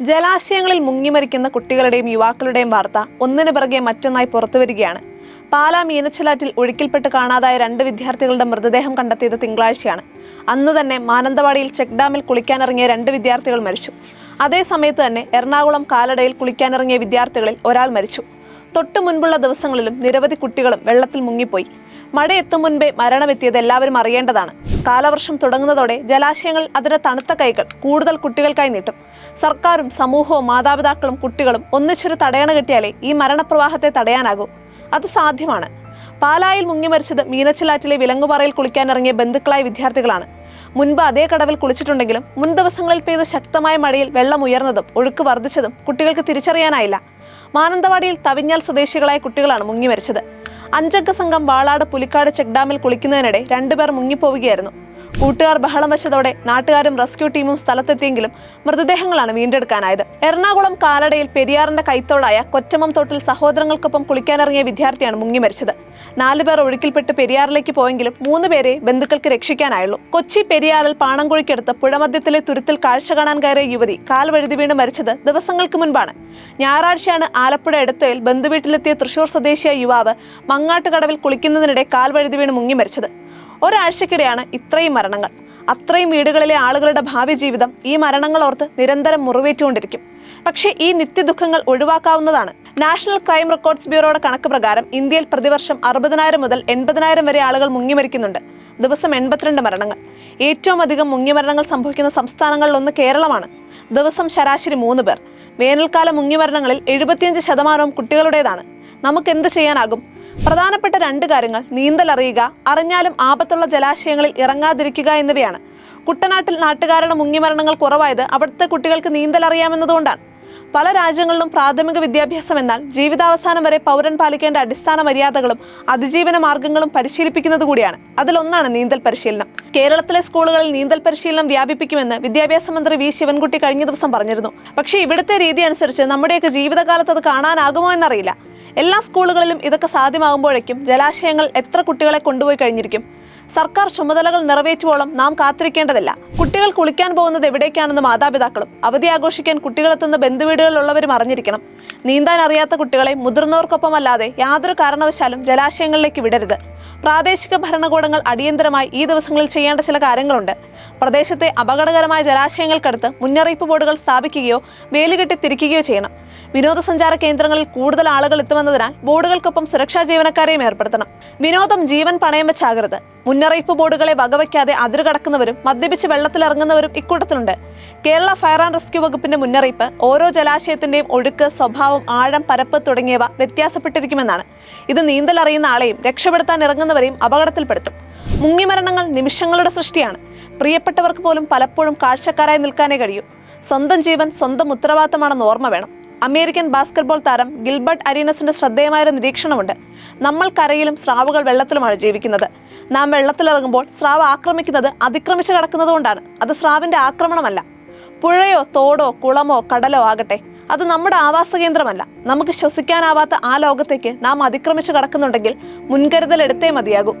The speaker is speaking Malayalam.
ജലാശയങ്ങളിൽ മുങ്ങിമരിക്കുന്ന കുട്ടികളുടെയും യുവാക്കളുടെയും വാർത്ത ഒന്നിനു പിറകെ മറ്റൊന്നായി പുറത്തുവരികയാണ്. പാലാ മീനച്ചിലാറ്റിൽ ഒഴുക്കിൽപ്പെട്ട് കാണാതായ 2 വിദ്യാർത്ഥികളുടെ മൃതദേഹം കണ്ടെത്തിയത് തിങ്കളാഴ്ചയാണ്. അന്ന് തന്നെ മാനന്തവാടിയിൽ ചെക്ക് ഡാമിൽ കുളിക്കാനിറങ്ങിയ 2 വിദ്യാർത്ഥികൾ മരിച്ചു. അതേ സമയത്ത് തന്നെ എറണാകുളം കാലടയിൽ കുളിക്കാനിറങ്ങിയ വിദ്യാർത്ഥികളിൽ ഒരാൾ മരിച്ചു. തൊട്ടു മുൻപുള്ള ദിവസങ്ങളിലും നിരവധി കുട്ടികളും വെള്ളത്തിൽ മുങ്ങിപ്പോയി. മഴയെത്തും മുൻപേ മരണമെത്തിയത് എല്ലാവരും അറിയേണ്ടതാണ്. കാലവർഷം തുടങ്ങുന്നതോടെ ജലാശയങ്ങൾ അതിന്റെ തണുത്ത കൈകൾ കൂടുതൽ കുട്ടികൾക്കായി നീട്ടും. സർക്കാരും സമൂഹവും മാതാപിതാക്കളും കുട്ടികളും ഒന്നിച്ചൊരു തടയണ കെട്ടിയാലേ ഈ മരണപ്രവാഹത്തെ തടയാനാകൂ. അത് സാധ്യമാണ്. പാലായിൽ മുങ്ങിമരിച്ചത് മീനച്ചിലാറ്റിലെ വിലങ്ങുപാറയിൽ കുളിക്കാനിറങ്ങിയ ബന്ധുക്കളായ വിദ്യാർത്ഥികളാണ്. മുൻപ് അതേ കടവിൽ കുളിച്ചിട്ടുണ്ടെങ്കിലും മുൻ ദിവസങ്ങളിൽ പെയ്ത ശക്തമായ മഴയിൽ വെള്ളം ഉയർന്നതും ഒഴുക്ക് വർദ്ധിച്ചതും കുട്ടികൾക്ക് തിരിച്ചറിയാനായില്ല. മാനന്തവാടിയിൽ തവിഞ്ഞാൽ സ്വദേശികളായ കുട്ടികളാണ് മുങ്ങിമരിച്ചത്. 5 അംഗ സംഘം വാളാട് പുലിക്കാട് ചെക്ക് ഡാമിൽ കുളിക്കുന്നതിനിടെ 2 പേർ മുങ്ങിപ്പോവുകയായിരുന്നു. കൂട്ടുകാർ ബഹളം വെച്ചതോടെ നാട്ടുകാരും റെസ്ക്യൂ ടീമും സ്ഥലത്തെത്തിയെങ്കിലും മൃതദേഹങ്ങളാണ് വീണ്ടെടുക്കാനായത്. എറണാകുളം കാലടയിൽ പെരിയാറിന്റെ കൈത്തോടായ കൊറ്റമം തോട്ടിൽ സഹോദരങ്ങൾക്കൊപ്പം കുളിക്കാനിറങ്ങിയ വിദ്യാർത്ഥിയാണ് മുങ്ങിമരിച്ചത്. 4 പേർ ഒഴുക്കിൽപ്പെട്ട് പെരിയാറിലേക്ക് പോയെങ്കിലും 3 പേരെ ബന്ധുക്കൾക്ക് രക്ഷിക്കാനായുള്ളൂ. കൊച്ചി പെരിയാറിൽ പാണംകുഴിക്കടുത്ത് പുഴമധ്യത്തിലെ തുരുത്തിൽ കാഴ്ച കാണാൻ കയറിയ യുവതി കാൽ വഴുതി വീണ് മരിച്ചത് ദിവസങ്ങൾക്ക് മുൻപാണ്. ഞായറാഴ്ചയാണ് ആലപ്പുഴ എടത്വയിൽ ബന്ധുവീട്ടിലെത്തിയ തൃശൂർ സ്വദേശിയായ യുവാവ് മങ്ങാട്ടുകടവിൽ കുളിക്കുന്നതിനിടെ കാൽ വഴുതി വീണ് മുങ്ങി മരിച്ചത്. ഒരാഴ്ചക്കിടെയാണ് ഇത്രയും മരണങ്ങൾ. അത്രയും വീടുകളിലെ ആളുകളുടെ ഭാവി ജീവിതം ഈ മരണങ്ങൾ ഓർത്ത് നിരന്തരം മുറിവേറ്റുകൊണ്ടിരിക്കും. പക്ഷേ ഈ നിത്യദുഃഖങ്ങൾ ഒഴിവാക്കാവുന്നതാണ്. നാഷണൽ ക്രൈം റെക്കോർഡ്സ് ബ്യൂറോയുടെ കണക്ക് പ്രകാരം ഇന്ത്യയിൽ പ്രതിവർഷം 60,000 മുതൽ 80,000 വരെ ആളുകൾ മുങ്ങിമരിക്കുന്നുണ്ട്. ദിവസം 82 മരണങ്ങൾ. ഏറ്റവും അധികം മുങ്ങിമരണങ്ങൾ സംഭവിക്കുന്ന സംസ്ഥാനങ്ങളിലൊന്ന് കേരളമാണ്. ദിവസം ശരാശരി 3 പേർ. വേനൽക്കാല മുങ്ങിമരണങ്ങളിൽ 75% കുട്ടികളുടേതാണ്. നമുക്ക് എന്ത് ചെയ്യാനാകും? പ്രധാനപ്പെട്ട 2 കാര്യങ്ങൾ നീന്തൽ അറിയുക, അറിഞ്ഞാലും ആപത്തുള്ള ജലാശയങ്ങളിൽ ഇറങ്ങാതിരിക്കുക എന്നിവയാണ്. കുട്ടനാട്ടിൽ നാട്ടുകാരുടെ മുങ്ങിമരണങ്ങൾ കുറവായത് അവിടുത്തെ കുട്ടികൾക്ക് നീന്തൽ അറിയാമെന്നതുകൊണ്ടാണ്. പല രാജ്യങ്ങളിലും പ്രാഥമിക വിദ്യാഭ്യാസം എന്നാൽ ജീവിതാവസാനം വരെ പൗരൻ പാലിക്കേണ്ട അടിസ്ഥാന മര്യാദകളും അതിജീവന മാർഗങ്ങളും പരിശീലിപ്പിക്കുന്നത് കൂടിയാണ്. അതിലൊന്നാണ് നീന്തൽ പരിശീലനം. കേരളത്തിലെ സ്കൂളുകളിൽ നീന്തൽ പരിശീലനം വ്യാപിപ്പിക്കുമെന്ന് വിദ്യാഭ്യാസ മന്ത്രി വി ശിവൻകുട്ടി കഴിഞ്ഞ ദിവസം പറഞ്ഞിരുന്നു. പക്ഷേ ഇവിടുത്തെ രീതി അനുസരിച്ച് നമ്മുടെയൊക്കെ ജീവിതകാലത്ത് അത് കാണാനാകുമോ എന്നറിയില്ല. എല്ലാ സ്കൂളുകളിലും ഇതൊക്കെ സാധ്യമാകുമ്പോഴേക്കും ജലാശയങ്ങൾ എത്ര കുട്ടികളെ കൊണ്ടുപോയി കഴിഞ്ഞിരിക്കും? സർക്കാർ ചുമതലകൾ നിറവേറ്റുവോളം നാം കാത്തിരിക്കേണ്ടതില്ല. കുട്ടികൾ കുളിക്കാൻ പോകുന്നത് എവിടേക്കാണെന്ന് മാതാപിതാക്കളും അവധി ആഘോഷിക്കാൻ കുട്ടികളെത്തുന്ന ബന്ധുവീടുകളിലുള്ളവരും അറിഞ്ഞിരിക്കണം. നീന്താൻ അറിയാത്ത കുട്ടികളെ മുതിർന്നവർക്കൊപ്പമല്ലാതെ യാതൊരു കാരണവശാലും ജലാശയങ്ങളിലേക്ക് വിടരുത്. പ്രാദേശിക ഭരണകൂടങ്ങൾ അടിയന്തരമായി ഈ ദിവസങ്ങളിൽ ചെയ്യേണ്ട ചില കാര്യങ്ങളുണ്ട്. പ്രദേശത്തെ അപകടകരമായ ജലാശയങ്ങൾക്കടുത്ത് മുന്നറിയിപ്പ് ബോർഡുകൾ സ്ഥാപിക്കുകയോ വേലികെട്ടി തിരിക്കുകയോ ചെയ്യണം. വിനോദസഞ്ചാര കേന്ദ്രങ്ങളിൽ കൂടുതൽ ആളുകൾ എത്തുമെന്നതിനാൽ ബോർഡുകൾക്കൊപ്പം സുരക്ഷാ ജീവനക്കാരെയും ഏർപ്പെടുത്തണം. വിനോദം ജീവൻ പണയം വെച്ചാകരുത്. മുന്നറിയിപ്പ് ബോർഡുകളെ വകവയ്ക്കാതെ അതിരുകടക്കുന്നവരും മദ്യപിച്ച് വെള്ളത്തിലിറങ്ങുന്നവരും ഇക്കൂട്ടത്തിലുണ്ട്. കേരള ഫയർ ആൻഡ് റെസ്ക്യൂ വകുപ്പിന്റെ മുന്നറിയിപ്പ് ഓരോ ജലാശയത്തിന്റെയും ഒഴുക്ക്, സ്വഭാവം, ആഴം, പരപ്പ് തുടങ്ങിയവ വ്യത്യാസപ്പെട്ടിരിക്കുമെന്നാണ്. ഇത് നീന്തൽ അറിയുന്ന ആളെയും രക്ഷപ്പെടുത്താൻ ഇറങ്ങുന്നവരെയും അപകടത്തിൽപ്പെടുത്തും. മുങ്ങിമരണങ്ങൾ നിമിഷങ്ങളുടെ സൃഷ്ടിയാണ്. പ്രിയപ്പെട്ടവർക്ക് പോലും പലപ്പോഴും കാഴ്ചക്കാരായി നിൽക്കാനേ കഴിയൂ. സ്വന്തം ജീവൻ സ്വന്തം ഉത്തരവാദിത്തമാണെന്ന് ഓർമ്മ വേണം. അമേരിക്കൻ ബാസ്കറ്റ്ബോൾ താരം ഗിൽബർട്ട് അരീനസിന്റെ ശ്രദ്ധേയമായൊരു നിരീക്ഷണമുണ്ട്. നമ്മൾ കരയിലും സ്രാവുകൾ വെള്ളത്തിലുമാണ് ജീവിക്കുന്നത്. നാം വെള്ളത്തിലിറങ്ങുമ്പോൾ സ്രാവ് ആക്രമിക്കുന്നത് അതിക്രമിച്ച് കടക്കുന്നതുകൊണ്ടാണ്. അത് സ്രാവിന്റെ ആക്രമണമല്ല. പുഴയോ തോടോ കുളമോ കടലോ ആകട്ടെ, അത് നമ്മുടെ ആവാസ കേന്ദ്രമല്ല. നമുക്ക് ശ്വസിക്കാനാവാത്ത ആ ലോകത്തേക്ക് നാം അതിക്രമിച്ച് കടക്കുന്നുണ്ടെങ്കിൽ മുൻകരുതൽ എടുത്തേ മതിയാകൂ.